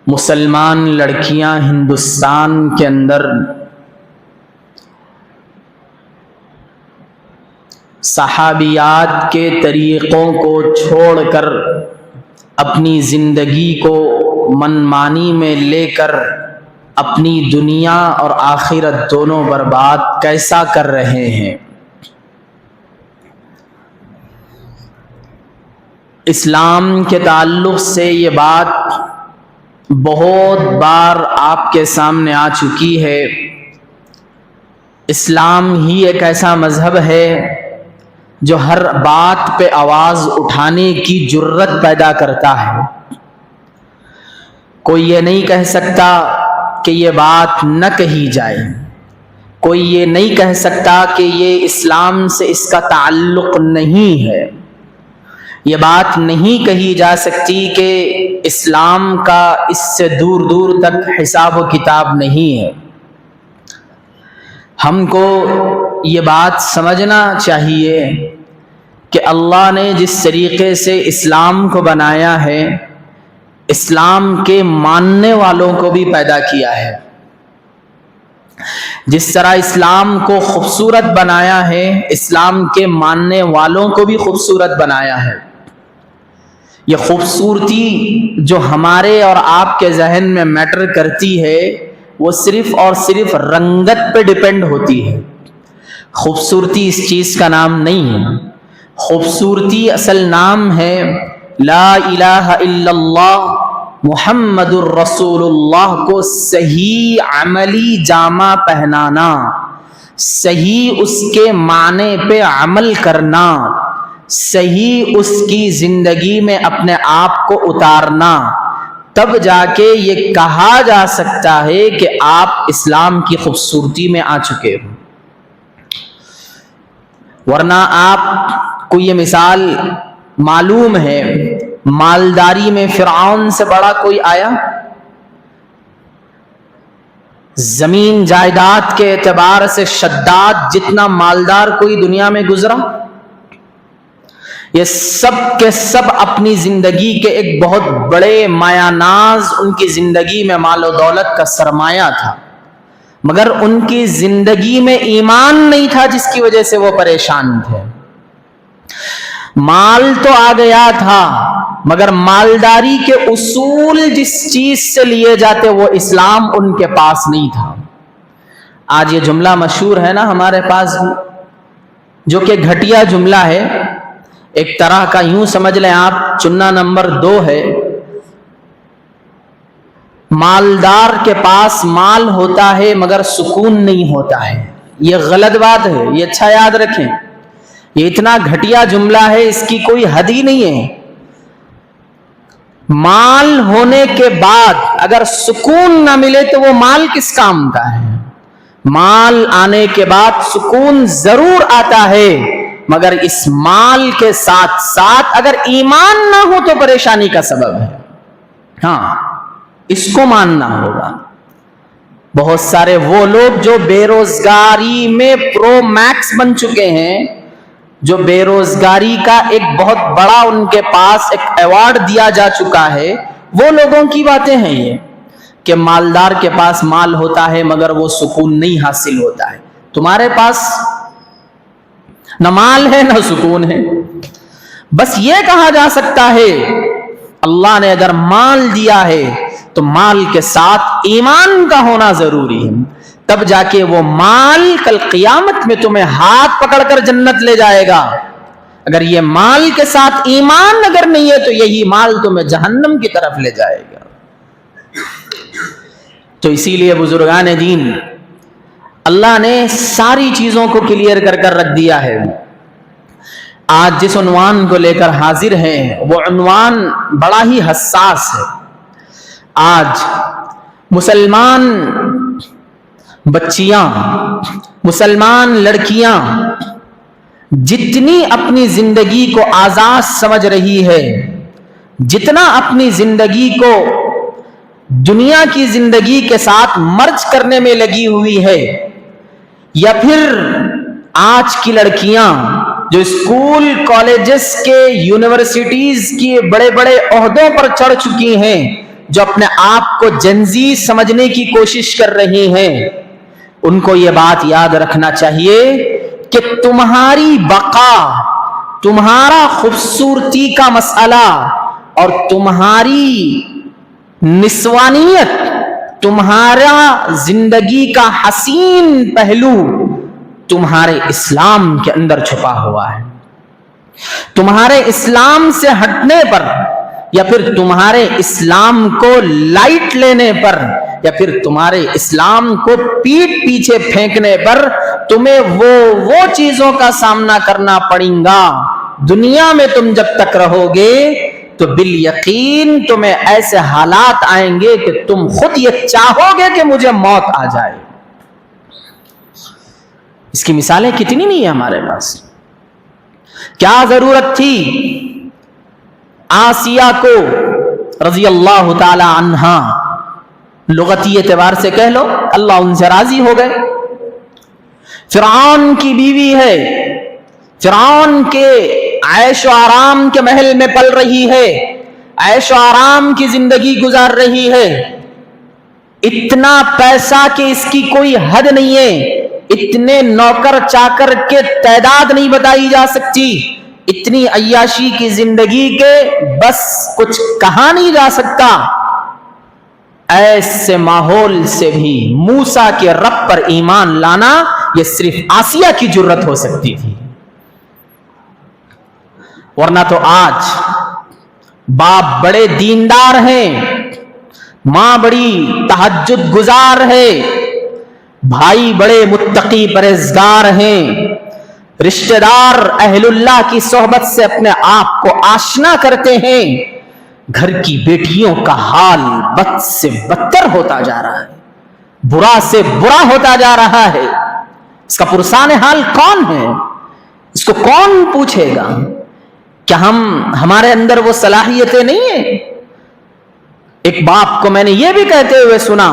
مسلمان لڑکیاں ہندوستان کے اندر صحابیات کے طریقوں کو چھوڑ کر اپنی زندگی کو منمانی میں لے کر اپنی دنیا اور آخرت دونوں برباد کیسا کر رہے ہیں۔ اسلام کے تعلق سے یہ بات بہت بار آپ کے سامنے آ چکی ہے۔ اسلام ہی ایک ایسا مذہب ہے جو ہر بات پہ آواز اٹھانے کی جرت پیدا کرتا ہے۔ کوئی یہ نہیں کہہ سکتا کہ یہ بات نہ کہی جائے، کوئی یہ نہیں کہہ سکتا کہ یہ اسلام سے اس کا تعلق نہیں ہے۔ یہ بات نہیں کہی جا سکتی کہ اسلام کا اس سے دور دور تک حساب و کتاب نہیں ہے۔ ہم کو یہ بات سمجھنا چاہیے کہ اللہ نے جس طریقے سے اسلام کو بنایا ہے، اسلام کے ماننے والوں کو بھی پیدا کیا ہے۔ جس طرح اسلام کو خوبصورت بنایا ہے، اسلام کے ماننے والوں کو بھی خوبصورت بنایا ہے۔ یہ خوبصورتی جو ہمارے اور آپ کے ذہن میں میٹر کرتی ہے، وہ صرف اور صرف رنگت پہ ڈیپینڈ ہوتی ہے۔ خوبصورتی اس چیز کا نام نہیں ہے۔ خوبصورتی اصل نام ہے لا الہ الا اللہ محمد الرسول اللہ کو صحیح عملی جامہ پہنانا، صحیح اس کے معنی پہ عمل کرنا، صحیح اس کی زندگی میں اپنے آپ کو اتارنا، تب جا کے یہ کہا جا سکتا ہے کہ آپ اسلام کی خوبصورتی میں آ چکے ہو۔ ورنہ آپ کو یہ مثال معلوم ہے، مالداری میں فرعون سے بڑا کوئی آیا؟ زمین جائیداد کے اعتبار سے شداد جتنا مالدار کوئی دنیا میں گزرا؟ یہ سب کے سب اپنی زندگی کے ایک بہت بڑے مایہ ناز، ان کی زندگی میں مال و دولت کا سرمایہ تھا، مگر ان کی زندگی میں ایمان نہیں تھا، جس کی وجہ سے وہ پریشان تھے۔ مال تو آ گیا تھا، مگر مالداری کے اصول جس چیز سے لیے جاتے وہ اسلام ان کے پاس نہیں تھا۔ آج یہ جملہ مشہور ہے نا ہمارے پاس، جو کہ گھٹیا جملہ ہے، ایک طرح کا یوں سمجھ لیں آپ، چننا نمبر 2 ہے۔ مالدار کے پاس مال ہوتا ہے مگر سکون نہیں ہوتا ہے۔ یہ غلط بات ہے، یہ اچھا یاد رکھیں۔ یہ اتنا گھٹیا جملہ ہے، اس کی کوئی حد ہی نہیں ہے۔ مال ہونے کے بعد اگر سکون نہ ملے تو وہ مال کس کام کا ہے؟ مال آنے کے بعد سکون ضرور آتا ہے، مگر اس مال کے ساتھ ساتھ اگر ایمان نہ ہو تو پریشانی کا سبب ہے۔ ہاں، اس کو ماننا ہوگا۔ بہت سارے وہ لوگ جو بے روزگاری میں پرو میکس بن چکے ہیں، جو بے روزگاری کا ایک بہت بڑا ان کے پاس ایک ایوارڈ دیا جا چکا ہے، وہ لوگوں کی باتیں ہیں یہ، کہ مالدار کے پاس مال ہوتا ہے مگر وہ سکون نہیں حاصل ہوتا ہے۔ تمہارے پاس نہ مال ہے نہ سکون ہے۔ بس یہ کہا جا سکتا ہے اللہ نے اگر مال دیا ہے تو مال کے ساتھ ایمان کا ہونا ضروری ہے، تب جا کے وہ مال کل قیامت میں تمہیں ہاتھ پکڑ کر جنت لے جائے گا۔ اگر یہ مال کے ساتھ ایمان اگر نہیں ہے تو یہی مال تمہیں جہنم کی طرف لے جائے گا۔ تو اسی لیے بزرگان دین، اللہ نے ساری چیزوں کو کلیئر کر کر رکھ دیا ہے۔ آج جس عنوان کو لے کر حاضر ہیں وہ عنوان بڑا ہی حساس ہے۔ آج مسلمان بچیاں، مسلمان لڑکیاں جتنی اپنی زندگی کو آزاد سمجھ رہی ہے، جتنا اپنی زندگی کو دنیا کی زندگی کے ساتھ مرج کرنے میں لگی ہوئی ہے، یا پھر آج کی لڑکیاں جو اسکول کالجز کے یونیورسٹیز کی بڑے بڑے عہدوں پر چڑھ چکی ہیں، جو اپنے آپ کو جنزی سمجھنے کی کوشش کر رہی ہیں، ان کو یہ بات یاد رکھنا چاہیے کہ تمہاری بقا، تمہارا خوبصورتی کا مسئلہ اور تمہاری نسوانیت، تمہارا زندگی کا حسین پہلو تمہارے اسلام کے اندر چھپا ہوا ہے. تمہارے اسلام سے ہٹنے پر یا پھر تمہارے اسلام کو لائٹ لینے پر یا پھر تمہارے اسلام کو پیٹ پیچھے پھینکنے پر تمہیں وہ چیزوں کا سامنا کرنا پڑیں گا. دنیا میں تم جب تک رہو گے تو بالیقین تمہیں ایسے حالات آئیں گے کہ تم خود یہ چاہو گے کہ مجھے موت آ جائے. اس کی مثالیں کتنی نہیں ہیں ہمارے پاس. کیا ضرورت تھی آسیہ کو رضی اللہ تعالی عنہا، لغتی اعتبار سے کہہ لو اللہ ان سے راضی ہو گئے، فرعون کی بیوی ہے، فرعون کے عیش و آرام کے محل میں پل رہی ہے، عیش و آرام کی زندگی گزار رہی ہے، اتنا پیسہ کہ اس کی کوئی حد نہیں ہے، اتنے نوکر چاکر کے تعداد نہیں بتائی جا سکتی، اتنی عیاشی کی زندگی کے بس کچھ کہا نہیں جا سکتا. ایسے ماحول سے بھی موسیٰ کے رب پر ایمان لانا یہ صرف آسیہ کی جرت ہو سکتی تھی. ورنہ تو آج باپ بڑے دیندار ہیں، ماں بڑی تہجد گزار ہے، بھائی بڑے متقی پرہیزگار ہیں، رشتہ دار اہل اللہ کی صحبت سے اپنے آپ کو آشنا کرتے ہیں، گھر کی بیٹیوں کا حال بد سے بدتر ہوتا جا رہا ہے، برا سے برا ہوتا جا رہا ہے. اس کا پرسان حال کون ہے؟ اس کو کون پوچھے گا؟ کیا ہمارے اندر وہ صلاحیتیں نہیں ہیں؟ ایک باپ کو میں نے یہ بھی کہتے ہوئے سنا،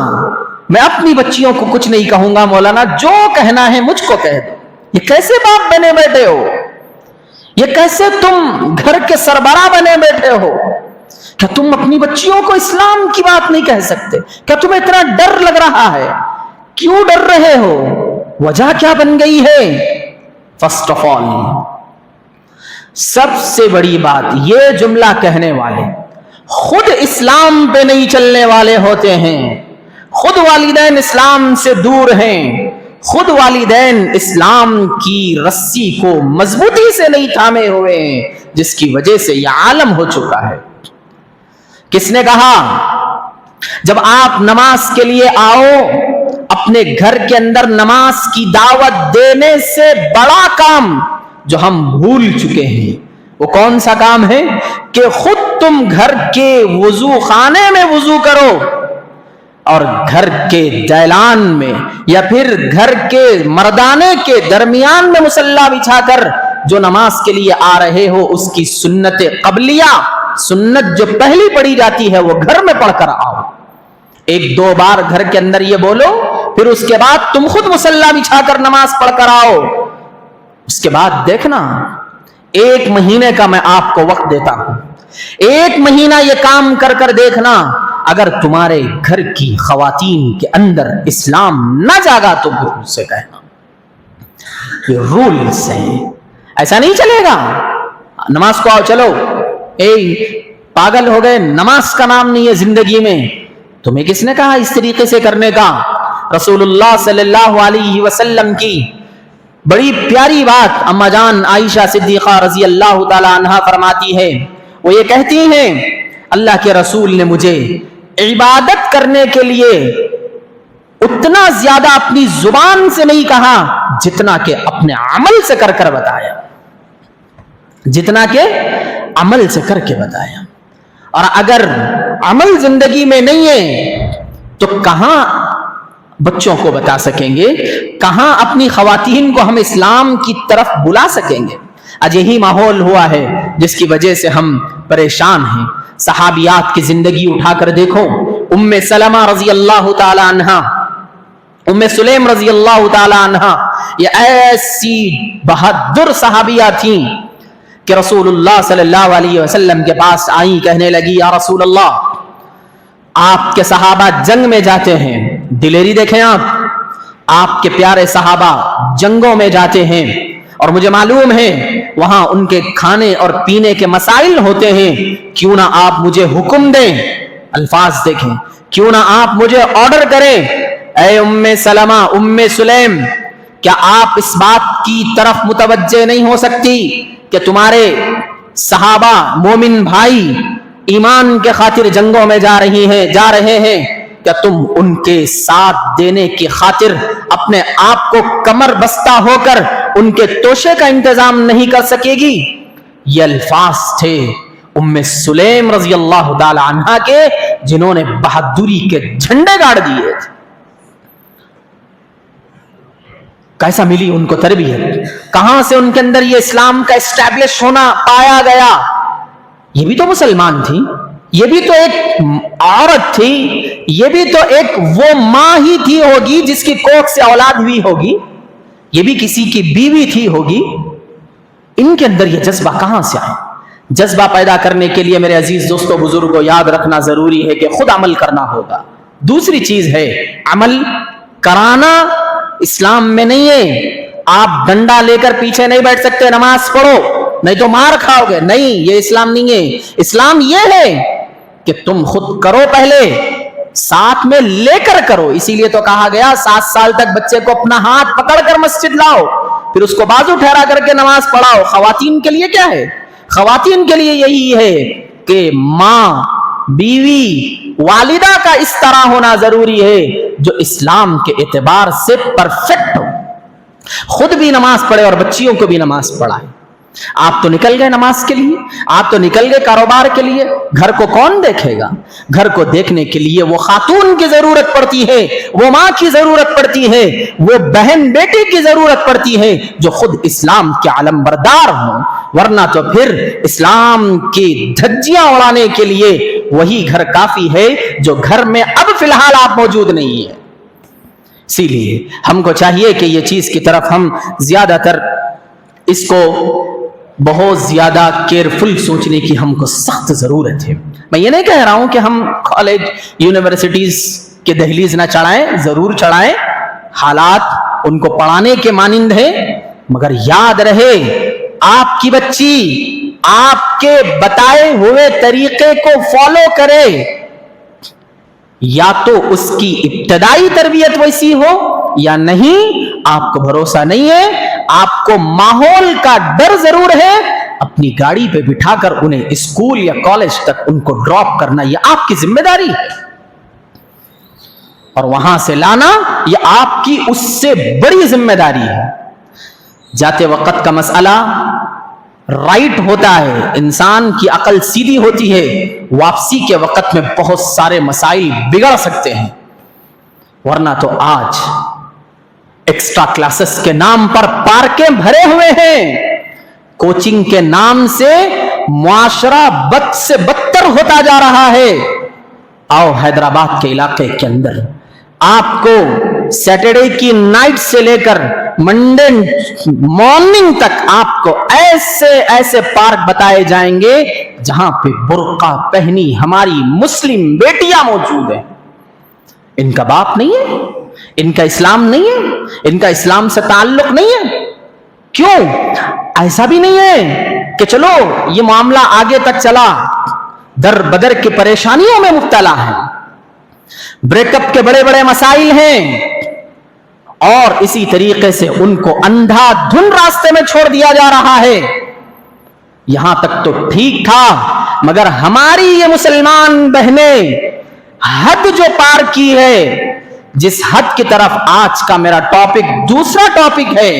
میں اپنی بچیوں کو کچھ نہیں کہوں گا مولانا، جو کہنا ہے مجھ کو کہہ دو. یہ کیسے باپ بنے بیٹھے ہو؟ یہ کیسے تم گھر کے سربراہ بنے بیٹھے ہو؟ کیا تم اپنی بچیوں کو اسلام کی بات نہیں کہہ سکتے؟ کیا تمہیں اتنا ڈر لگ رہا ہے؟ کیوں ڈر رہے ہو؟ وجہ کیا بن گئی ہے؟ فرسٹ آف آل، سب سے بڑی بات، یہ جملہ کہنے والے خود اسلام پہ نہیں چلنے والے ہوتے ہیں، خود والدین اسلام سے دور ہیں، خود والدین اسلام کی رسی کو مضبوطی سے نہیں تھامے ہوئے ہیں، جس کی وجہ سے یہ عالم ہو چکا ہے. کس نے کہا جب آپ نماز کے لیے آؤ، اپنے گھر کے اندر نماز کی دعوت دینے سے بڑا کام جو ہم بھول چکے ہیں وہ کون سا کام ہے؟ کہ خود تم گھر کے وضو خانے میں وضو کرو اور گھر کے دالان میں یا پھر گھر کے مردانے کے درمیان میں مصلی بچھا کر جو نماز کے لیے آ رہے ہو اس کی سنت قبلیہ، سنت جو پہلی پڑھی جاتی ہے وہ گھر میں پڑھ کر آؤ. ایک دو بار گھر کے اندر یہ بولو، پھر اس کے بعد تم خود مصلی بچھا کر نماز پڑھ کر آؤ. اس کے بعد دیکھنا، 1 مہینے کا میں آپ کو وقت دیتا ہوں، 1 مہینہ یہ کام کر کر دیکھنا. اگر تمہارے گھر کی خواتین کے اندر اسلام نہ جاگا تو پھر اس سے کہنا یہ رولز ہیں، ایسا نہیں چلے گا. نماز کو آؤ، چلو، پاگل ہو گئے، نماز کا نام نہیں ہے زندگی میں. تمہیں کس نے کہا اس طریقے سے کرنے کا؟ رسول اللہ صلی اللہ علیہ وسلم کی بڑی پیاری بات اما جان عائشہ صدیقہ رضی اللہ تعالی عنہا فرماتی ہے. وہ یہ کہتی ہیں اللہ کے رسول نے مجھے عبادت کرنے کے لیے اتنا زیادہ اپنی زبان سے نہیں کہا جتنا کہ اپنے عمل سے کر کر بتایا، جتنا کہ عمل سے کر کے بتایا. اور اگر عمل زندگی میں نہیں ہے تو کہاں بچوں کو بتا سکیں گے، کہاں اپنی خواتین کو ہم اسلام کی طرف بلا سکیں گے؟ آج یہی ماحول ہوا ہے جس کی وجہ سے ہم پریشان ہیں. صحابیات کی زندگی اٹھا کر دیکھو، ام سلمہ رضی اللہ تعالی عنہا، ام سلیم رضی اللہ تعالی عنہا، یہ ایسی بہادر صحابیہ تھیں کہ رسول اللہ صلی اللہ علیہ وسلم کے پاس آئیں، کہنے لگی یا رسول اللہ आपके सहाबा जंग में जाते हैं, दिलेरी देखें आपके प्यारे सहाबा जंगों में जाते हैं और मुझे मालूम है वहां उनके खाने और पीने के मसाइल होते हैं, क्यों ना आप मुझे हुक्म दें, अल्फाज देखें, क्यों ना आप मुझे ऑर्डर करें, ऐ उम्मे सलमा उम्मे सुलैम, क्या आप इस बात की तरफ मुतवज्जे नहीं हो सकती कि तुम्हारे सहाबा मोमिन भाई ईमान के खातिर जंगों में जा रहे हैं, क्या तुम उनके साथ देने की खातिर अपने आप को कमर बस्ता होकर उनके तोशे का इंतजाम नहीं कर सकेगी? ये अल्फाज थे उम्मे सुलैम रजी अल्लाह ताला अन्हा के, जिन्होंने बहादुरी के झंडे गाड़ दिए थे। कैसा मिली उनको तरबियत, कहां से उनके अंदर ये इस्लाम का एस्टैब्लिश होना पाया गया? ये भी तो मुसलमान थी, ये भी तो एक औरत थी, ये भी तो एक वो मां ही थी होगी जिसकी कोख से औलाद हुई होगी, ये भी किसी की बीवी थी होगी। इनके अंदर ये जज्बा कहां से आया? जज्बा पैदा करने के लिए मेरे अजीज दोस्तों बुजुर्गों याद रखना जरूरी है कि खुद अमल करना होगा। दूसरी चीज है अमल कराना इस्लाम में नहीं है। आप डंडा लेकर पीछे नहीं बैठ सकते, नमाज पढ़ो नहीं तो मार खाओगे, नहीं, ये इस्लाम नहीं है। इस्लाम ये है कि तुम खुद करो, पहले साथ में लेकर करो। इसीलिए तो कहा गया 7 साल तक बच्चे को अपना हाथ पकड़कर मस्जिद लाओ, फिर उसको बाजू ठहरा करके नमाज पढ़ाओ। खवातीन के लिए क्या है? खवातीन के लिए यही है कि मां, बीवी, वालिदा का इस तरह होना जरूरी है जो इस्लाम के एतबार से परफेक्ट हो, खुद भी नमाज पढ़े और बच्चियों को भी नमाज पढ़ाए। आप तो निकल गए नमाज के लिए, आप तो निकल गए कारोबार के लिए, घर को कौन देखेगा? घर को देखने के लिए वो खातून की जरूरत पड़ती है, वो माँ की जरूरत पड़ती है, वो बहन बेटी की जरूरत पड़ती है जो खुद इस्लाम के आलमबरदार हो, वरना तो फिर इस्लाम की धज्जियां उड़ाने के लिए वही घर काफी है जो घर में अब फिलहाल आप मौजूद नहीं है। इसीलिए हमको चाहिए कि ये चीज की तरफ हम ज्यादातर इसको बहुत ज्यादा केयरफुल सोचने की हमको सख्त जरूरत है। मैं ये नहीं कह रहा हूं कि हम कॉलेज यूनिवर्सिटीज के दहलीज ना चढ़ाएं, जरूर चढ़ाएं, हालात उनको पढ़ाने के मानिंद है, मगर याद रहे आपकी बच्ची आपके बताए हुए तरीके को फॉलो करे, या तो उसकी इब्तदाई तरबियत वैसी हो या नहीं, आपको भरोसा नहीं है। आपको माहौल का डर जरूर है, अपनी गाड़ी पे बिठाकर उन्हें स्कूल या कॉलेज तक उनको ड्रॉप करना यह आपकी जिम्मेदारी है, और वहां से लाना यह आपकी उससे बड़ी जिम्मेदारी है। जाते वक्त का मसला राइट होता है, इंसान की अकल सीधी होती है, वापसी के वक्त में बहुत सारे मसाइल बिगड़ सकते हैं। वरना तो आज एक्स्ट्रा क्लासेस के नाम पर पार्कें भरे हुए हैं, कोचिंग के नाम से मुआशरा बद से बदतर होता जा रहा है। आओ हैदराबाद के इलाके के अंदर आपको सैटरडे की नाइट से लेकर मंडे मॉर्निंग तक आपको ऐसे ऐसे पार्क बताए जाएंगे जहां पे बुर्का पहनी हमारी मुस्लिम बेटियां मौजूद हैं। इनका बाप नहीं है, इनका इस्लाम नहीं है, इनका इस्लाम से ताल्लुक नहीं है। क्यों? ऐसा भी नहीं है कि चलो ये मामला आगे तक चला, दर बदर की परेशानियों में मुब्तला है, ब्रेकअप के बड़े बड़े मसाइल हैं, और इसी तरीके से उनको अंधाधुन रास्ते में छोड़ दिया जा रहा है। यहां तक तो ठीक था, मगर हमारी ये मुसलमान बहनें हद जो पार की है, जिस हद की तरफ आज का मेरा टॉपिक दूसरा टॉपिक है,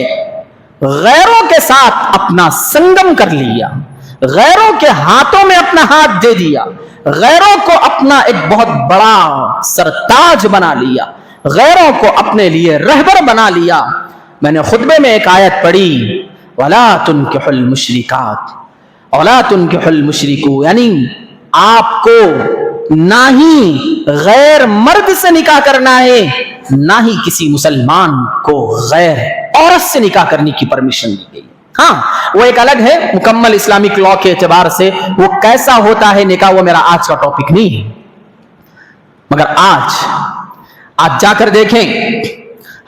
गैरों के साथ अपना संगम कर लिया, गैरों के हाथों में अपना हाथ दे दिया, गैरों को अपना एक बहुत बड़ा सरताज बना लिया, गैरों को अपने लिए रहबर बना लिया। मैंने खुतबे में एक आयत पढ़ी, वला तुनकिहुल मुशरिकात वला तुनकिहुल मुशरिकू, यानी आपको ना ही गैर मर्द से निकाह करना है, ना ही किसी मुसलमान को गैर औरत से निकाह करने की परमिशन दी गई। हाँ, वो एक अलग है, मुकम्मल इस्लामिक लॉ के एतबार से वो कैसा होता है निकाह, वो मेरा आज का टॉपिक नहीं है। मगर आज जाकर देखें,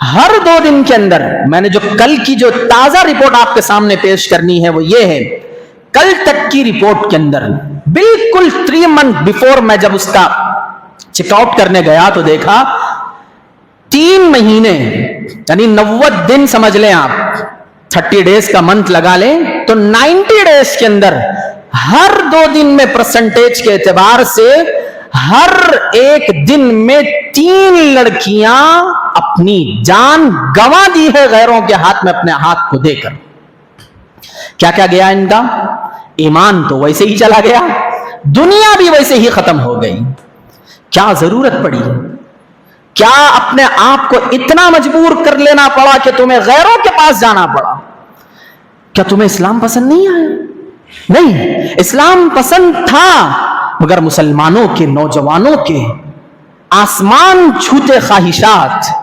हर 2 दिन के अंदर, मैंने जो कल की जो ताजा रिपोर्ट आपके सामने पेश करनी है वो ये है, कल तक की रिपोर्ट के अंदर बिल्कुल 3 मंथ बिफोर मैं जब उसका चेकआउट करने गया तो देखा 3 महीने यानी 90 दिन समझ लें आप, 30 डेज का मंथ लगा लें तो 90 डेज के अंदर हर 2 दिन में परसेंटेज के एतबार से हर एक दिन में 3 लड़कियां अपनी जान गंवा दी है गैरों के हाथ में अपने हाथ को देकर। क्या क्या गया इनका? ईमान तो वैसे ही चला गया, दुनिया भी वैसे ही खत्म हो गई। क्या जरूरत पड़ी? क्या अपने आप को इतना मजबूर कर लेना पड़ा कि तुम्हें गैरों के पास जाना पड़ा? क्या तुम्हें इस्लाम पसंद नहीं आया? नहीं, इस्लाम पसंद था, मगर मुसलमानों के नौजवानों के आसमान छूते ख्वाहिशात,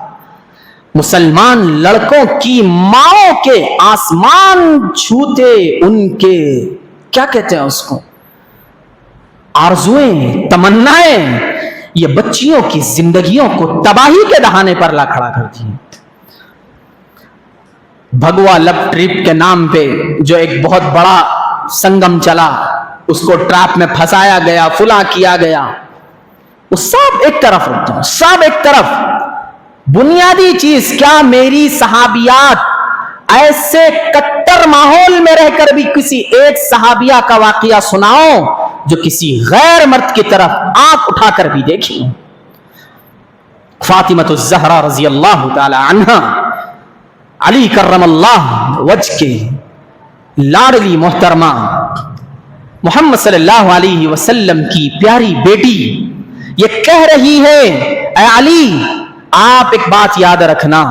मुसलमान लड़कों की माओं के आसमान छूते उनके क्या कहते हैं उसको, आरज़ुएं, तमन्नाएं, ये बच्चियों की जिंदगियों को तबाही के दहाने पर ला खड़ा कर दिए। भगवा लव ट्रिप के नाम पे जो एक बहुत बड़ा संगम चला, उसको ट्रैप में फंसाया गया, फुला किया गया, वो सब एक तरफ रखते हैं, सब एक तरफ। बुनियादी चीज क्या, मेरी सहाबियात ऐसे कट्टर माहौल में रहकर भी किसी एक सहाबिया का वाकया सुनाओ जो किसी गैर मर्द की तरफ आंख उठाकर भी देखी। फातिमा ज़हरा रज़ी अल्लाह ताला अन्हा, अली करमल्लाह वजह के लाडली मोहतरमा मोहम्मद सल्लल्लाहु अलैहि वसल्लम की प्यारी बेटी, ये कह रही है, ऐ अली आप एक बात याद रखना,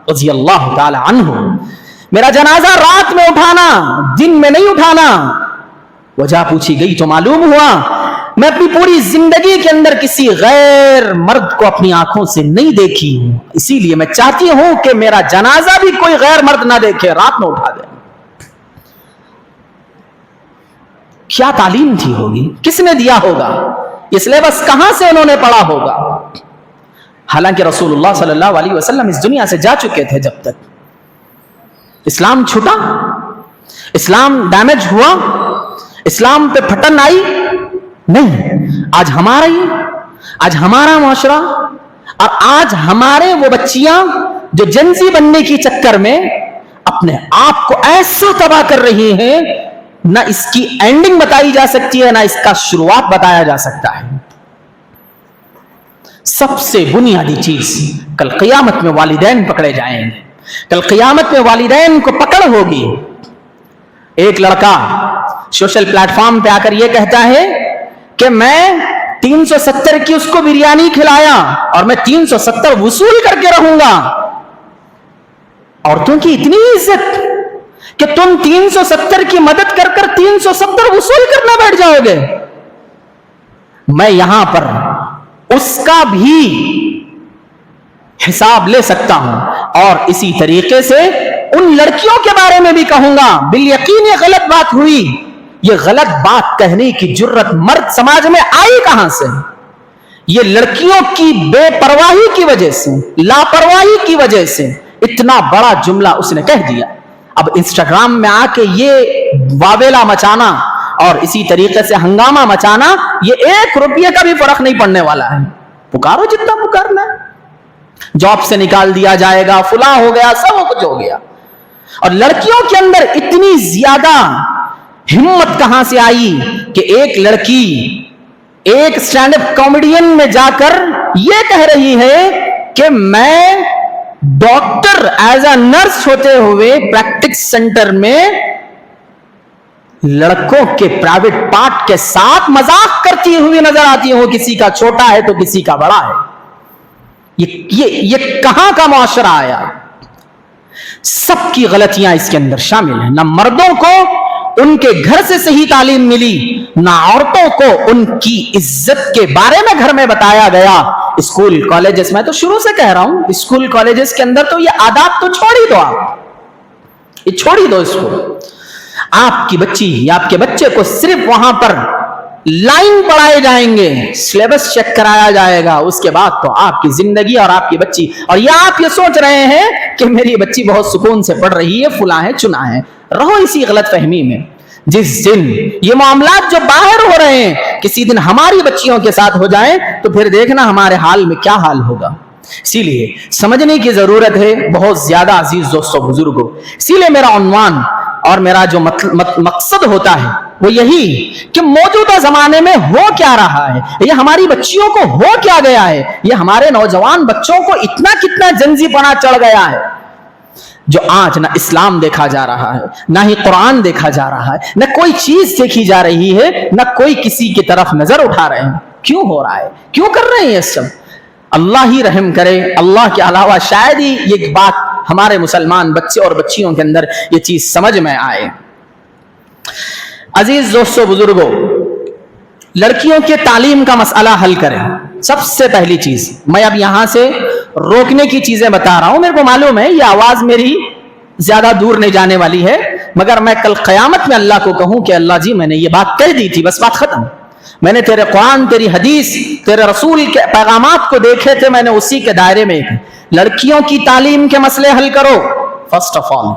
रज़ी अल्लाह ताला अन्हु, मेरा जनाजा रात में उठाना, दिन में नहीं उठाना। वजह पूछी गई तो मालूम हुआ मैं अपनी पूरी जिंदगी के अंदर किसी गैर मर्द को अपनी आंखों से नहीं देखी हूं, इसीलिए मैं चाहती हूं कि मेरा जनाजा भी कोई गैर मर्द ना देखे, रात में उठा दे। क्या तालीम थी होगी, किसने दिया होगा, ये सिलेबस कहां से उन्होंने पढ़ा होगा? हालांकि रसूलुल्लाह सल्लल्लाहु अलैहि वसल्लम इस दुनिया से जा चुके थे। जब तक इस्लाम छूटा, इस्लाम डैमेज हुआ, इस्लाम पे फटन आई नहीं। आज हमारा मुआशरा और आज हमारे वो बच्चियां जो जेंजी बनने की चक्कर में अपने आप को ऐसा तबाह कर रही हैं, ना इसकी एंडिंग बताई जा सकती है, ना इसका शुरुआत बताया जा सकता है। सबसे बुनियादी चीज, कल क़यामत में वालिदैन पकड़े जाएंगे, कल क़यामत में वालिदैन को पकड़ होगी। एक लड़का सोशल प्लेटफॉर्म पे आकर यह कहता है कि मैं 370 की उसको बिरयानी खिलाया और मैं 370 वसूल करके रहूंगा। औरतों की इतनी इज्जत कि तुम 370 की मदद कर कर 370 वसूल करना बैठ जाओगे। मैं यहां पर उसका भी हिसाब ले सकता हूं और इसी तरीके से उन लड़कियों के बारे में भी कहूंगा। बिल यकीन ये गलत बात हुई, ये गलत बात कहने की जुर्रत मर्द समाज में आई कहां से? ये लड़कियों की बेपरवाही की वजह से, लापरवाही की वजह से इतना बड़ा जुमला उसने कह दिया। अब इंस्टाग्राम में आके ये वावेला मचाना और इसी तरीके से हंगामा मचाना, ये 1 रुपये का भी फर्क नहीं पड़ने वाला है। पुकारो जितना पुकारना है, जॉब से निकाल दिया जाएगा, फुला हो गया, सब कुछ हो गया। और लड़कियों के अंदर इतनी ज्यादा हिम्मत कहां से आई कि एक लड़की एक स्टैंड अप कॉमेडियन में जाकर यह कह रही है कि मैं डॉक्टर एज अ नर्स होते हुए प्रैक्टिस सेंटर में लड़कों के प्राइवेट पार्ट के साथ मजाक करती हुई नजर आती हूं, किसी का छोटा है तो किसी का बड़ा है। ये कहां का मुआशरा आया? सबकी गलतियां इसके अंदर शामिल हैं। ना मर्दों को उनके घर से सही तालीम मिली, ना औरतों को उनकी इज्जत के बारे में घर में बताया गया। स्कूल कॉलेजेस, मैं तो शुरू से कह रहा हूं, स्कूल कॉलेजेस के अंदर तो ये आदाब तो छोड़ ही दो, आप ये छोड़ ही दो इसको। आपकी बच्ची या आपके बच्चे को सिर्फ वहां पर लाइन पढ़ाए जाएंगे, सिलेबस चेक कराया जाएगा, उसके बाद तो आपकी जिंदगी और आपकी बच्ची, और या आप ये सोच रहे हैं कि मेरी बच्ची बहुत सुकून से पढ़ रही है, फुला है चुना है, रहो इसी गलत फहमी में। जिस दिन ये मामलात जो बाहर हो रहे हैं किसी दिन हमारी बच्चियों के साथ हो जाएं तो फिर देखना हमारे हाल में क्या हाल होगा। इसीलिए समझने की जरूरत है बहुत ज्यादा अजीज दोस्तों बुजुर्गों। इसीलिए मेरा उन्वान और मेरा जो मकसद होता है वो यही कि मौजूदा जमाने में हो क्या रहा है, ये हमारी बच्चियों को हो क्या गया है, ये हमारे नौजवान बच्चों को इतना कितना जंजीपना चढ़ गया है, जो आज ना इस्लाम देखा जा रहा है, ना ही कुरान देखा जा रहा है, न कोई चीज देखी जा रही है, न कोई किसी की तरफ नजर उठा रहे हैं। क्यों हो रहा है, क्यों कर रहे हैं ये सब? अल्लाह ही रहम करे, अल्लाह के अलावा शायद ही ये बात हमारे मुसलमान बच्चे और बच्चियों के अंदर ये चीज समझ में आए। अजीज दोस्तों बुजुर्गों, लड़कियों के तालीम का मसला हल करें। सबसे पहली चीज, मैं अब यहां से रोकने की चीजें बता रहा हूं, मेरे को मालूम है ये आवाज मेरी ज्यादा दूर नहीं जाने वाली है, मगर मैं कल क़यामत में अल्लाह को कहूं कि अल्लाह जी मैंने ये बात कह दी थी, बस बात खत्म, मैंने तेरे कुरान, तेरी हदीस, तेरे रसूल के पैगामात को देखे थे, मैंने उसी के दायरे में लड़कियों की तालीम के मसले हल करो। फर्स्ट ऑफ ऑल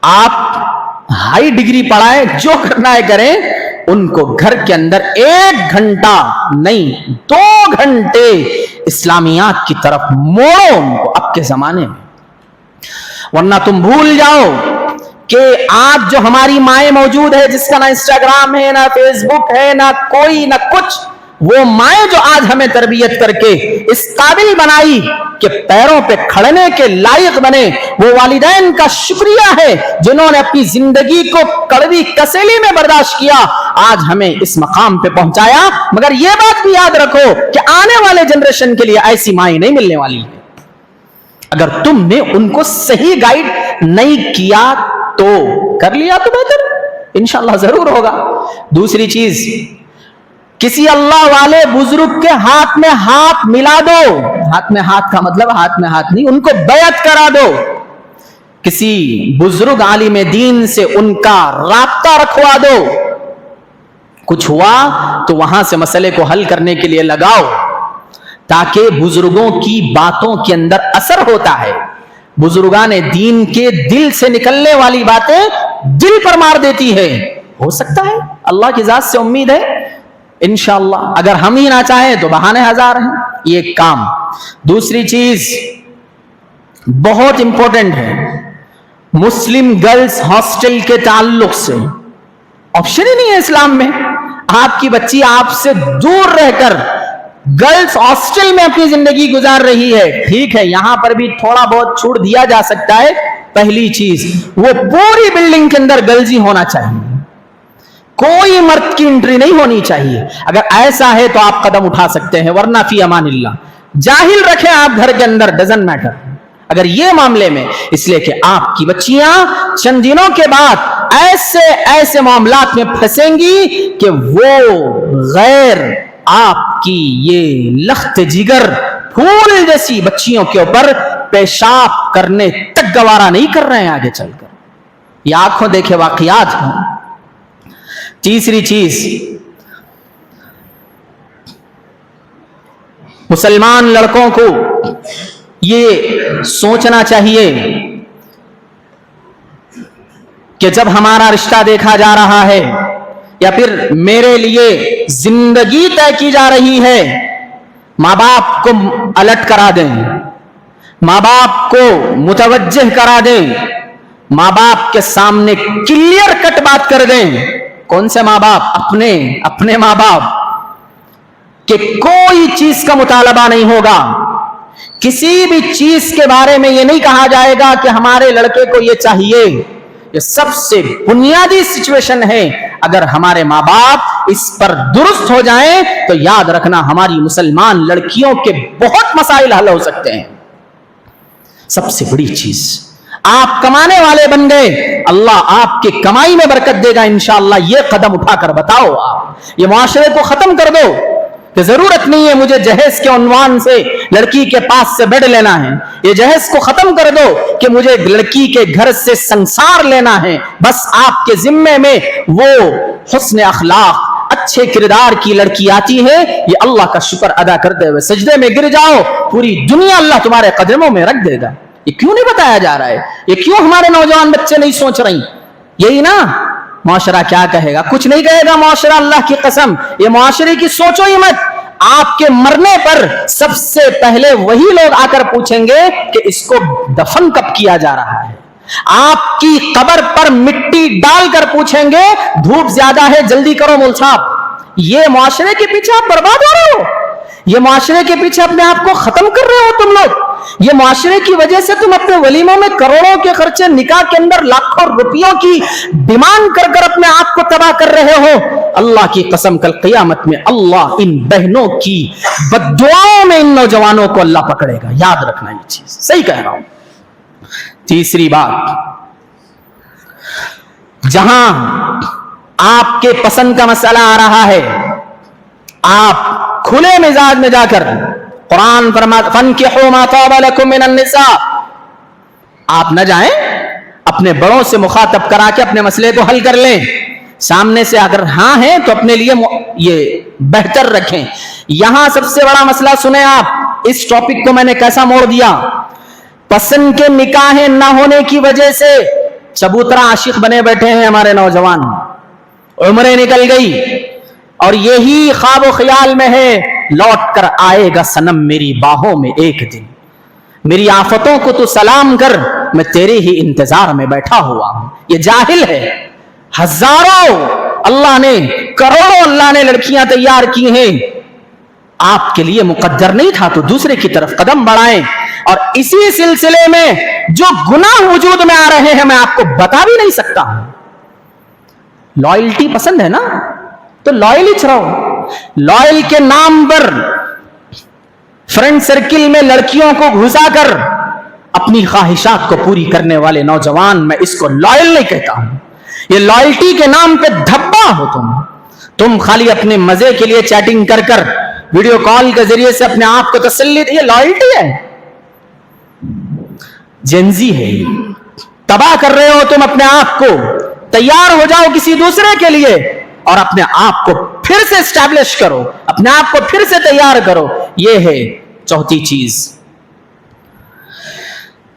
आप हाई डिग्री पढ़ाएं, जो करना है करें, उनको घर के अंदर 1 घंटा नहीं 2 घंटे इस्लामियात की तरफ मोड़ो उनको अब के जमाने में। वरना तुम भूल जाओ कि आज जो हमारी माएँ मौजूद है, जिसका ना इंस्टाग्राम है, ना फेसबुक है, ना कोई ना कुछ, वो माएँ जो आज हमें तरबियत करके इस काबिल बनाई कि पैरों पे खड़ने के लायक बने, वो वालिदैन का शुक्रिया है जिन्होंने अपनी जिंदगी को कड़वी कसेली में बर्दाश्त किया, आज हमें इस मकाम पे पहुंचाया। मगर ये बात भी याद रखो कि आने वाले जनरेशन के लिए ऐसी माएँ नहीं मिलने वाली है। अगर तुमने उनको सही गाइड नहीं किया तो, कर लिया तो बेहतर, इंशाअल्लाह जरूर होगा। दूसरी चीज, किसी अल्लाह वाले बुजुर्ग के हाथ में हाथ मिला दो। हाथ में हाथ का मतलब हाथ में हाथ नहीं, उनको बैत करा दो। किसी बुजुर्ग आलिम दीन से उनका राब्ता रखवा दो। कुछ हुआ तो वहां से मसले को हल करने के लिए लगाओ, ताकि बुजुर्गों की बातों के अंदर असर होता है। बुजुर्गान दीन के दिल से निकलने वाली बातें दिल पर मार देती है। हो सकता है, अल्लाह की जात से उम्मीद है, इंशाअल्लाह। अगर हम ही ना चाहें तो बहाने हजार हैं। ये काम। दूसरी चीज बहुत इंपॉर्टेंट है, मुस्लिम गर्ल्स हॉस्टल के ताल्लुक से ऑप्शन ही नहीं है इस्लाम में। आपकी बच्ची आपसे दूर रहकर गर्ल्स हॉस्टल में अपनी जिंदगी गुजार रही है, ठीक है, यहां पर भी थोड़ा बहुत छूट दिया जा सकता है। पहली चीज, वो पूरी बिल्डिंग के अंदर गर्ल्स ही होना चाहिए, कोई मर्द की एंट्री नहीं होनी चाहिए। अगर ऐसा है तो आप कदम उठा सकते हैं, वरना फी अमानिल्लाह जाहिल रखें आप घर के अंदर, डजंट मैटर। अगर ये मामले में, इसलिए कि आपकी बच्चियां चंद दिनों के बाद ऐसे ऐसे मामलात में फंसेंगी कि वो गैर आपकी ये लख्त जिगर फूल जैसी बच्चियों के ऊपर पेशाब करने तक गवारा नहीं कर रहे हैं आगे चलकर। ये आंखों देखे वाकयात हैं। तीसरी चीज, मुसलमान लड़कों को ये सोचना चाहिए कि जब हमारा रिश्ता देखा जा रहा है या फिर मेरे लिए जिंदगी तय की जा रही है, माँ बाप को अलर्ट करा दें, माँ बाप को मुतवज्जह करा दें, माँ बाप के सामने क्लियर कट बात कर दें। कौन से माँ बाप? अपने माँ बाप कि कोई चीज का मुतालबा नहीं होगा, किसी भी चीज के बारे में ये नहीं कहा जाएगा कि हमारे लड़के को ये चाहिए। ये सबसे बुनियादी सिचुएशन है। अगर हमारे माँ बाप इस पर दुरुस्त हो जाएं तो याद रखना हमारी मुसलमान लड़कियों के बहुत मसाइल हल हो सकते हैं। सबसे बड़ी चीज, आप कमाने वाले बन गए, अल्लाह आपकी कमाई में बरकत देगा इंशाअल्लाह। ये कदम उठाकर बताओ, आप ये मुआशरे को खत्म कर दो। کہ ضرورت نہیں ہے مجھے جہیز کے عنوان سے لڑکی کے پاس سے بیڈ لینا ہے، یہ جہیز کو ختم کر دو کہ مجھے لڑکی کے گھر سے سنسار لینا ہے، بس آپ کے ذمے میں وہ حسن اخلاق اچھے کردار کی لڑکی آتی ہے، یہ اللہ کا شکر ادا کرتے ہوئے سجدے میں گر جاؤ، پوری دنیا اللہ تمہارے قدموں میں رکھ دے گا۔ یہ کیوں نہیں بتایا جا رہا ہے؟ یہ کیوں ہمارے نوجوان بچے نہیں سوچ رہی؟ یہی نا معاشرہ کیا کہے گا؟ کچھ نہیں کہے گا معاشرہ، اللہ کی قسم۔ یہ معاشرے کی سوچو ہی مت۔ آپ کے مرنے پر سب سے پہلے وہی لوگ آ کر پوچھیں گے کہ اس کو دفن کب کیا جا رہا ہے۔ آپ کی قبر پر مٹی ڈال کر پوچھیں گے دھوپ زیادہ ہے جلدی کرو مول صاحب۔ یہ معاشرے کے پیچھے آپ برباد ہو رہے ہو، یہ معاشرے کے پیچھے اپنے آپ کو ختم کر رہے ہو تم لوگ، یہ معاشرے کی وجہ سے تم اپنے ولیموں میں کروڑوں کے خرچے، نکاح کے اندر لاکھوں روپیوں کی ڈیمانڈ کر کر اپنے آپ کو تباہ کر رہے ہو۔ اللہ کی قسم کل قیامت میں اللہ ان بہنوں کی بددعاؤں میں ان نوجوانوں کو اللہ پکڑے گا، یاد رکھنا یہ چیز، صحیح کہہ رہا ہوں۔ تیسری بات، جہاں آپ کے پسند کا مسئلہ آ رہا ہے، آپ کھلے مزاج میں جا کر قرآن فرماتا فَانْكِحُوا مَا طَابَ لَكُم مِّنَ النِّسَاءِ، آپ نہ جائیں اپنے بڑوں سے مخاطب کرا کے اپنے مسئلے کو حل کر لیں، سامنے سے اگر ہاں ہیں تو اپنے لیے یہ بہتر رکھیں۔ یہاں سب سے بڑا مسئلہ سنیں آپ، اس ٹاپک کو میں نے کیسا موڑ دیا۔ پسند کے نکاح نہ ہونے کی وجہ سے چبوترا عاشق بنے بیٹھے ہیں ہمارے نوجوان، عمریں نکل گئی اور یہی خواب و خیال میں ہے لوٹ کر آئے گا صنم میری باہوں میں ایک دن، میری آفتوں کو تو سلام کر، میں تیرے ہی انتظار میں بیٹھا ہوا ہوں۔ یہ جاہل ہے، ہزاروں اللہ نے، کروڑوں اللہ نے لڑکیاں تیار کی ہیں، آپ کے لیے مقدر نہیں تھا تو دوسرے کی طرف قدم بڑھائیں۔ اور اسی سلسلے میں جو گناہ وجود میں آ رہے ہیں میں آپ کو بتا بھی نہیں سکتا ہوں۔ لائلٹی پسند ہے نا تو لائل ہی رہو، لائل کے نام پر فرینڈ سرکل میں لڑکیوں کو گھسا کر اپنی خواہشات کو پوری کرنے والے نوجوان، میں اس کو لائل نہیں کہتا ہوں۔ یہ لائلٹی کے نام پہ دھبا ہو تم خالی اپنے مزے کے لیے چیٹنگ کر کر ویڈیو کال کے ذریعے سے اپنے آپ کو تسلی، یہ لائلٹی ہے، جنزی ہے، تباہ کر رہے ہو تم اپنے آپ کو۔ تیار ہو جاؤ کسی دوسرے کے لیے اور اپنے آپ کو پھر سے اسٹیبلش کرو، اپنے آپ کو پھر سے تیار کرو۔ یہ ہے چوتھی چیز،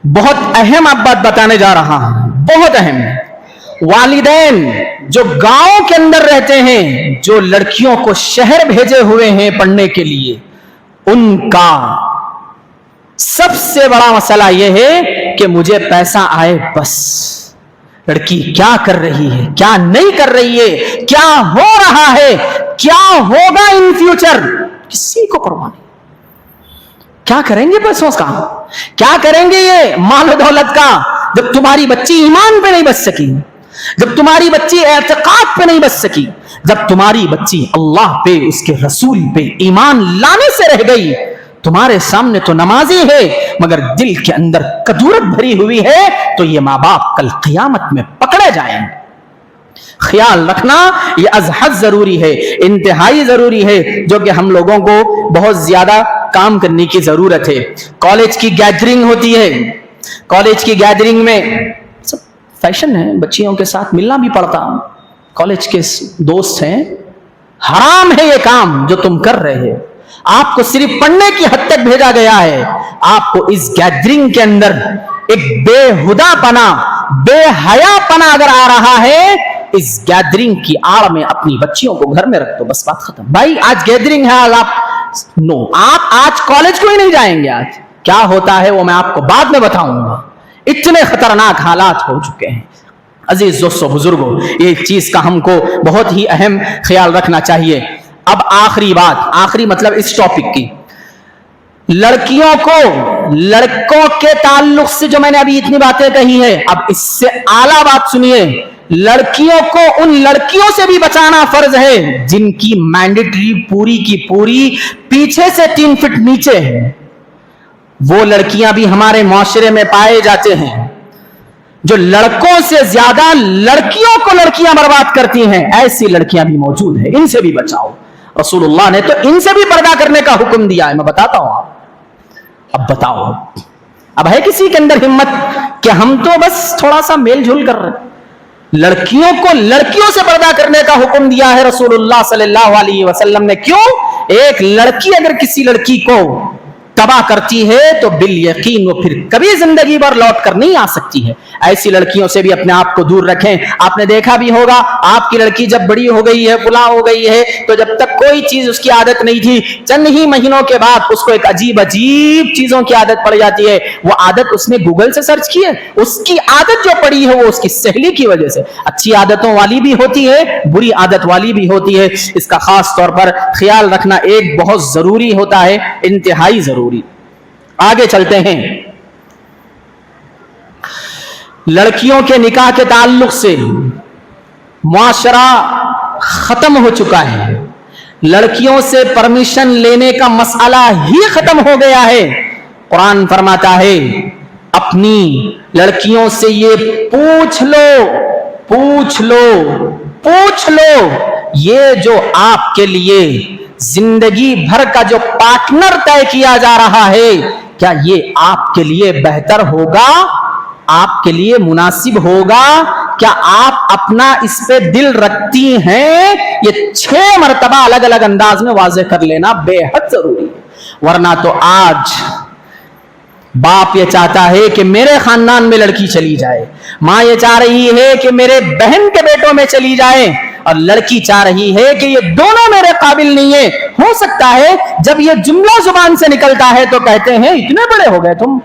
بہت اہم اب بات بتانے جا رہا ہوں، بہت اہم۔ والدین جو گاؤں کے اندر رہتے ہیں، جو لڑکیوں کو شہر بھیجے ہوئے ہیں پڑھنے کے لیے، ان کا سب سے بڑا مسئلہ یہ ہے کہ مجھے پیسہ آئے بس، لڑکی کیا کر رہی ہے، کیا نہیں کر رہی ہے، کیا ہو رہا ہے، کیا ہوگا ان فیوچر، کسی کو پرواہ نہیں۔ کیا کریں گے پیسوں کا، کیا کریں گے یہ مال و دولت کا، جب تمہاری بچی ایمان پہ نہیں بچ سکی، جب تمہاری بچی اعتقاد پہ نہیں بچ سکی، جب تمہاری بچی اللہ پہ، اس کے رسول پہ ایمان لانے سے رہ گئی۔ تمہارے سامنے تو نمازی ہے مگر دل کے اندر کدورت بھری ہوئی ہے، تو یہ ماں باپ کل قیامت میں پکڑے جائیں گے۔ خیال رکھنا یہ از حد ضروری ہے، انتہائی ضروری ہے، جو کہ ہم لوگوں کو بہت زیادہ کام کرنے کی ضرورت ہے۔ کالج کی گیدرنگ ہوتی ہے، کالج کی گیدرنگ میں سب فیشن ہے، بچیوں کے ساتھ ملنا بھی پڑتا، کالج کے دوست ہیں، حرام ہے یہ کام جو تم کر رہے ہیں۔ آپ کو صرف پڑھنے کی حد تک بھیجا گیا ہے، آپ کو اس گیدرنگ کے اندر ایک بے ہدا پنا، بے حیا پنا اگر آ رہا ہے، اس گیدرنگ کی آڑ میں اپنی بچیوں کو گھر میں رکھ دو، بس بات ختم۔ بھائی آج گیدرنگ ہے، آپ آج کالج کو ہی نہیں جائیں گے، آج کیا ہوتا ہے وہ میں آپ کو بعد میں بتاؤں گا۔ اتنے خطرناک حالات ہو چکے ہیں۔ عزیز دوستو بزرگوں، یہ چیز کا ہم کو بہت ہی اہم خیال رکھنا چاہیے۔ اب آخری بات، آخری مطلب اس ٹاپک کی، لڑکیوں کو لڑکوں کے تعلق سے جو میں نے ابھی اتنی باتیں کہی ہیں، اب اس سے اعلیٰ بات سنیے، لڑکیوں کو ان لڑکیوں سے بھی بچانا فرض ہے جن کی مینڈیٹری پوری کی پوری پیچھے سے 3 فٹ نیچے ہے۔ وہ لڑکیاں بھی ہمارے معاشرے میں پائے جاتے ہیں جو لڑکوں سے زیادہ لڑکیوں کو لڑکیاں برباد کرتی ہیں، ایسی لڑکیاں بھی موجود ہیں، ان سے بھی بچاؤ۔ रसूलुल्लाह ने तो इनसे भी पर्दा करने का हुक्म दिया है। मैं बताता हूं आप, अब बताओ, अब है किसी के अंदर हिम्मत कि हम तो बस थोड़ा सा मेल झोल कर रहे हैं? लड़कियों को लड़कियों से पर्दा करने का हुक्म दिया है रसूलुल्लाह सल्लल्लाहु अलैहि वसल्लम ने। क्यों? एक लड़की अगर किसी लड़की को तबाह करती है तो बिल यकीन वो फिर कभी जिंदगी भर लौट कर नहीं आ सकती है। ऐसी लड़कियों से भी अपने आप को दूर रखें। आपने देखा भी होगा, आपकी लड़की जब बड़ी हो गई है, बुला हो गई है, तो जब तक कोई चीज उसकी आदत नहीं थी, चंद ही महीनों के बाद उसको एक अजीब अजीब चीजों की आदत पड़ जाती है। वो आदत उसने गूगल से सर्च की है, उसकी आदत जो पड़ी है वो उसकी सहेली की वजह से। अच्छी आदतों वाली भी होती है, बुरी आदत वाली भी होती है। इसका खास तौर पर ख्याल रखना एक बहुत जरूरी होता है, इंतहाई जरूरी। आगे चलते हैं। लड़कियों के निकाह के ताल्लुक से मुआशरा खत्म हो चुका है। लड़कियों से परमिशन लेने का मसला ही खत्म हो गया है। कुरान फरमाता है, अपनी लड़कियों से ये पूछ लो, पूछ लो, पूछ लो, ये जो आपके लिए जिंदगी भर का जो पार्टनर तय किया जा रहा है, क्या ये आपके लिए बेहतर होगा, आपके लिए मुनासिब होगा? क्या आप अपना इस पे दिल रखती हैं? ये 6 मरतबा अलग अलग अंदाज में वाज़ेह कर लेना बेहद जरूरी है। वरना तो आज बाप ये चाहता है कि मेरे खानदान में लड़की चली जाए, माँ ये चाह रही है कि मेरे बहन के बेटों में चली जाए, और लड़की चाह रही है कि ये दोनों मेरे काबिल नहीं है। हो सकता है जब ये जुमला जुबान से निकलता है तो कहते हैं इतने बड़े हो गए तुम,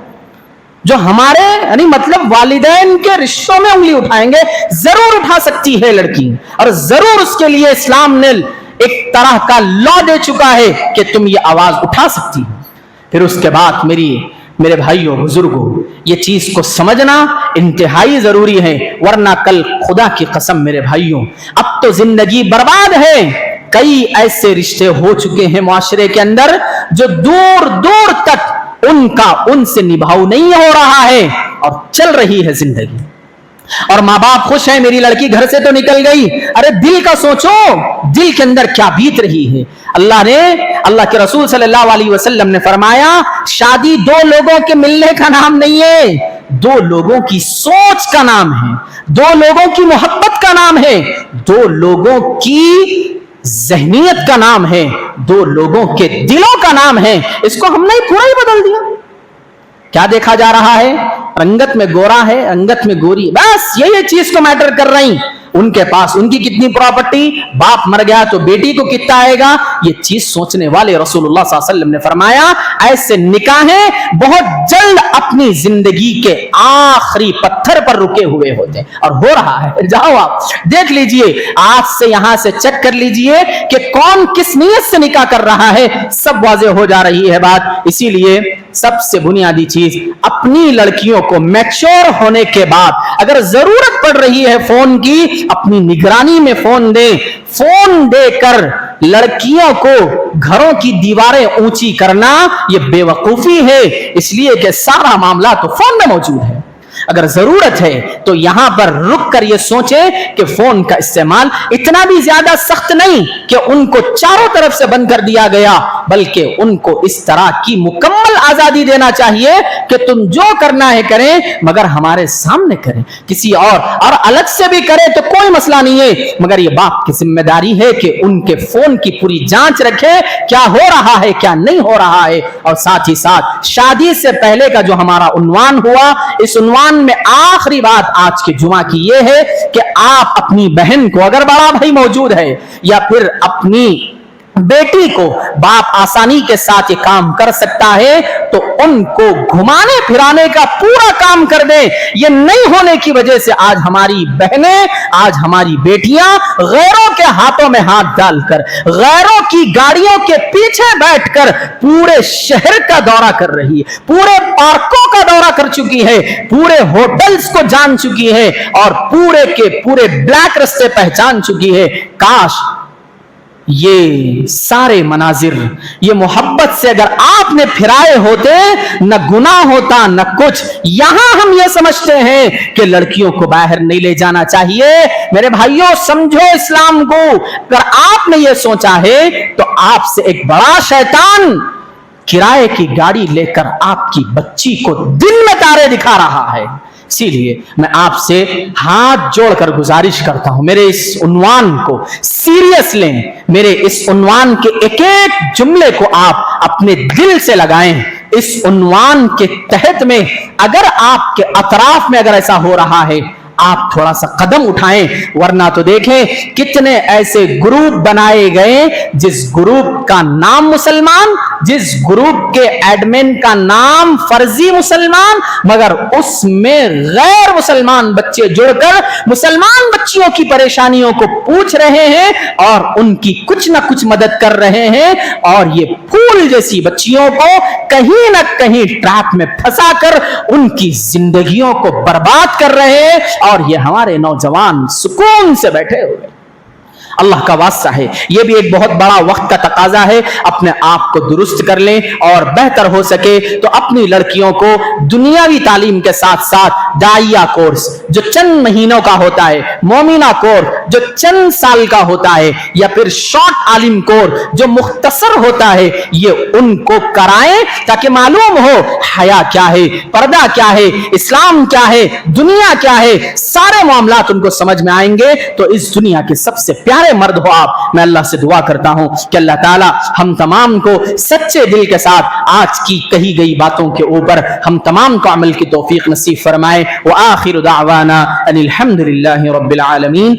जो हमारे यानी मतलब वालिदैन के रिश्तों में उंगली उठाएंगे। जरूर उठा सकती है लड़की, और जरूर उसके लिए इस्लाम ने एक तरह का लॉ दे चुका है कि तुम ये आवाज उठा सकती हो। फिर उसके बाद मेरे भाइयों बुजुर्गों, ये चीज को समझना इंतहाई जरूरी है, वरना कल खुदा की कसम मेरे भाइयों अब तो जिंदगी बर्बाद है। कई ऐसे रिश्ते हो चुके हैं मुआशरे के अंदर जो दूर दूर तक उनका उनसे निभाव नहीं हो रहा है और चल रही है जिंदगी। और माँ बाप खुश है, मेरी लड़की घर से तो निकल गई। अरे दिल का सोचो, दिल के अंदर क्या बीत रही है। अल्लाह के रसूल सल्लल्लाहु अलैहि वसल्लम ने फरमाया, शादी 2 लोगों के मिलने का नाम नहीं है, 2 लोगों की सोच का नाम है, 2 लोगों की मोहब्बत का नाम है, 2 लोगों की ज़हनियत का नाम है, 2 लोगों के दिलों का नाम है। इसको हमने पूरा ही बदल दिया। क्या देखा जा रहा है? रंगत में गोरा है, रंगत में गोरी, बस यही चीज को मैटर कर रही। उनके पास उनकी कितनी प्रॉपर्टी, बाप मर गया तो बेटी को कितना आएगा, ये चीज सोचने वाले रसूलुल्लाह सल्लल्लाहु अलैहि वसल्लम ने फरमाया ऐसे निकाहें बहुत जल्द अपनी जिंदगी के आखिरी पत्थर पर रुके हुए होते हैं। और हो रहा है, जाओ आप देख लीजिए, आज से यहां से चेक कर लीजिए कि कौन किस नीयत से निकाह कर रहा है, सब वाज़ेह हो जा रही है बात। इसीलिए सबसे बुनियादी चीज, अपनी लड़कियों को मैच्योर होने के बाद अगर जरूरत पड़ रही है फोन की, अपनी निगरानी में फोन दे। फोन देकर लड़कियों को घरों की दीवारें ऊंची करना यह बेवकूफी है, इसलिए कि सारा मामला तो फोन में मौजूद है। अगर जरूरत है तो यहां पर रुक कर यह सोचे कि फोन का इस्तेमाल इतना भी ज्यादा सख्त नहीं कि उनको चारों तरफ से बंद कर दिया गया, बल्कि उनको इस तरह की मुकम्मल आजादी देना चाहिए कि तुम जो करना है करें, मगर हमारे सामने करें। किसी और अलग से भी करें तो कोई मसला नहीं है, मगर यह बाप की जिम्मेदारी है कि उनके फोन की पूरी जांच रखे, क्या हो रहा है क्या नहीं हो रहा है। और साथ ही साथ शादी से पहले का जो हमारा उन्वान हुआ, इस उन्वान में आखिरी बात आज के जुमा की यह है कि आप अपनी बहन को, अगर बड़ा भाई मौजूद है, या फिर अपनी बेटी को बाप आसानी के साथ ये काम कर सकता है तो उनको घुमाने फिराने का पूरा काम कर दे। ये नहीं होने की वजह से आज हमारी बहनें, आज हमारी बेटियां गैरों के हाथों में हाथ डालकर, गैरों की गाड़ियों के पीछे बैठकर पूरे शहर का दौरा कर रही है, पूरे पार्कों का दौरा कर चुकी है, पूरे होटल्स को जान चुकी है और पूरे के पूरे ब्लैक रास्ते पहचान चुकी है। काश ये सारे मनाजिर, ये मोहब्बत से अगर आप अपने फिराए होते न गुनाह होता न कुछ। यहां हम ये समझते हैं कि लड़कियों को बाहर नहीं ले जाना चाहिए। मेरे भाइयों समझो इस्लाम को, अगर आपने ये सोचा है तो आपसे एक बड़ा शैतान किराए की गाड़ी लेकर आपकी बच्ची को दिन में तारे दिखा रहा है। इसीलिए मैं आपसे हाथ जोड़कर गुजारिश करता हूं, मेरे इस उन्वान को सीरियस लें। मेरे इस उन्वान के एक एक जुमले को आप अपने दिल से लगाएं। इस उन्वान के तहत में अगर आपके अतराफ में अगर ऐसा हो रहा है, आप थोड़ा सा कदम उठाएं, वरना तो देखें कितने ऐसे ग्रुप बनाए गए जिस ग्रुप का नाम मुसलमान, जिस ग्रुप के एडमिन का नाम फर्जी मुसलमान, मगर उसमें गैर मुसलमान बच्चे जुड़कर मुसलमान बच्चियों की परेशानियों को पूछ रहे हैं और उनकी कुछ ना कुछ मदद कर रहे हैं, और ये फूल जैसी बच्चियों को कहीं ना कहीं ट्रैप में फंसाकर उनकी जिंदगियों को बर्बाद कर रहे हैं। और ये हमारे नौजवान सुकून से बैठे हुए। अल्लाह का वास्ता है, यह भी एक बहुत बड़ा वक्त का तकाजा है। अपने आप को दुरुस्त कर लें और बेहतर हो सके तो अपनी लड़कियों को दुनियावी तालीम के साथ साथ दाइया कोर्स जो चंद महीनों का होता है, मोमिना कोर्स जो चंद साल का होता है, या फिर शॉर्ट आलिम कोर्स जो मुख्तसर होता है, ये उनको कराएं ताकि मालूम हो हया क्या है, पर्दा क्या है, इस्लाम क्या है, दुनिया क्या है। सारे मामलात उनको समझ में आएंगे तो इस दुनिया के सबसे प्यारे मर्द हो आप। मैं अल्लाह से दुआ करता हूं कि अल्लाह ताला हम तमाम को सच्चे दिल के साथ आज की कही गई बातों के ऊपर हम तमाम को अमल की तौफीक नसीब फरमाए। व आखिर दावाना अनिल हम्दुलिल्लाहि रब्बिल आलमीन।